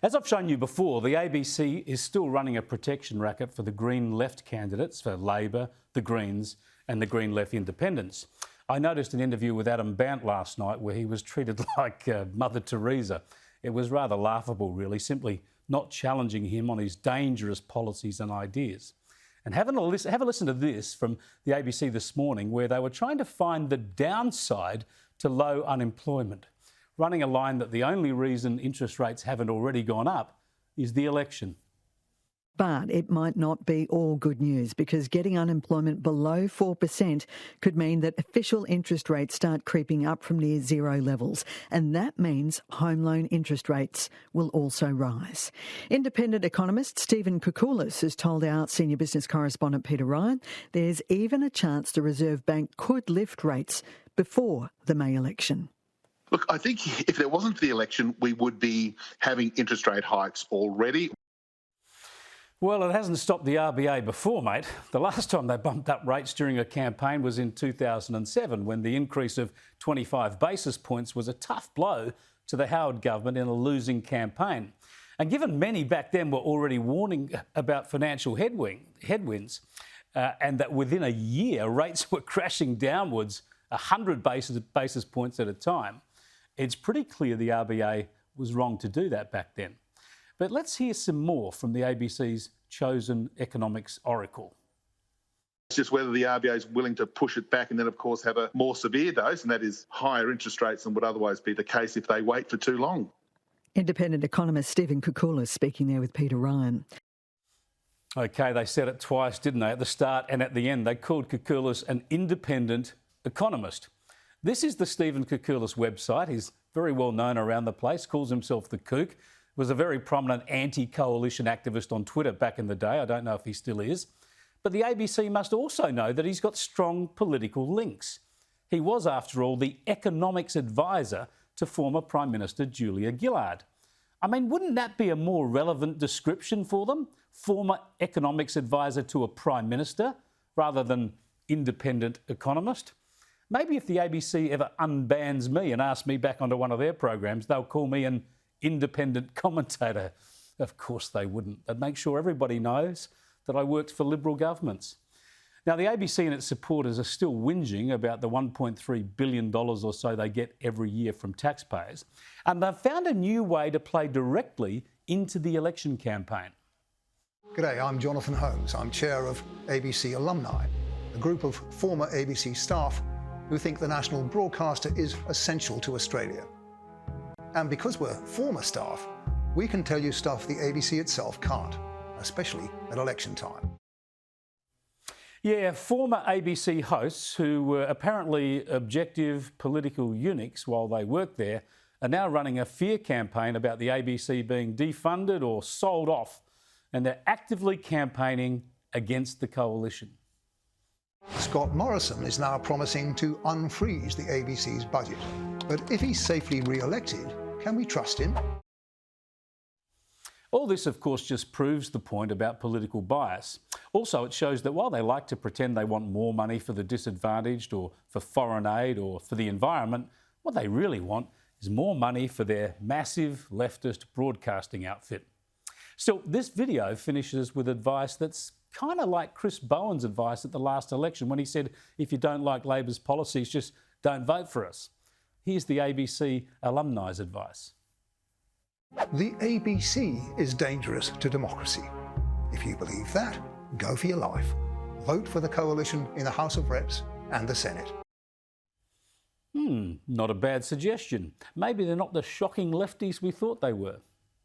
As I've shown you before, the ABC is still running a protection racket for the Green Left candidates for Labor, the Greens and the Green Left Independents. I noticed an interview with Adam Bandt last night where he was treated like Mother Teresa. It was rather laughable, really, simply not challenging him on his dangerous policies and ideas. And have a listen to this from the ABC this morning, where they were trying to find the downside to low unemployment, running a line that the only reason interest rates haven't already gone up is the election. But it might not be all good news, because getting unemployment below 4% could mean that official interest rates start creeping up from near zero levels. And that means home loan interest rates will also rise. Independent economist Stephen Koukoulas has told our senior business correspondent Peter Ryan there's even a chance the Reserve Bank could lift rates before the May election. Look, I think if there wasn't the election, we would be having interest rate hikes already. Well, it hasn't stopped the RBA before, mate. The last time they bumped up rates during a campaign was in 2007, when the increase of 25 basis points was a tough blow to the Howard government in a losing campaign. And given many back then were already warning about financial headwinds, and that within a year rates were crashing downwards 100 basis points at a time, it's pretty clear the RBA was wrong to do that back then. But let's hear some more from the ABC's chosen economics oracle. It's just whether the RBA is willing to push it back and then, of course, have a more severe dose, and that is higher interest rates than would otherwise be the case if they wait for too long. Independent economist Stephen Koukoulas speaking there with Peter Ryan. OK, they said it twice, didn't they? At the start and at the end, they called Koukoulas an independent economist. This is the Stephen Koukoulas website. He's very well known around the place, calls himself the Kook. Was a very prominent anti-coalition activist on Twitter back in the day. I don't know if he still is. But the ABC must also know that he's got strong political links. He was, after all, the economics advisor to former Prime Minister Julia Gillard. I mean, wouldn't that be a more relevant description for them? Former economics advisor to a Prime Minister rather than independent economist? Maybe if the ABC ever unbans me and asks me back onto one of their programs, they'll call me an independent commentator. Of course they wouldn't. They'd make sure everybody knows that I worked for Liberal governments. Now, the ABC and its supporters are still whinging about the $1.3 billion or so they get every year from taxpayers, and they've found a new way to play directly into the election campaign. G'day, I'm Jonathan Holmes. I'm chair of ABC Alumni, a group of former ABC staff who think the national broadcaster is essential to Australia. And because we're former staff, we can tell you stuff the ABC itself can't, especially at election time. Yeah, former ABC hosts who were apparently objective political eunuchs while they worked there are now running a fear campaign about the ABC being defunded or sold off, and they're actively campaigning against the coalition. Scott Morrison is now promising to unfreeze the ABC's budget. But if he's safely re-elected, can we trust him? All this, of course, just proves the point about political bias. Also, it shows that while they like to pretend they want more money for the disadvantaged or for foreign aid or for the environment, what they really want is more money for their massive leftist broadcasting outfit. Still, this video finishes with advice that's kind of like Chris Bowen's advice at the last election when he said, if you don't like Labor's policies, just don't vote for us. Here's the ABC Alumni's advice. The ABC is dangerous to democracy. If you believe that, go for your life. Vote for the coalition in the House of Reps and the Senate. Not a bad suggestion. Maybe they're not the shocking lefties we thought they were.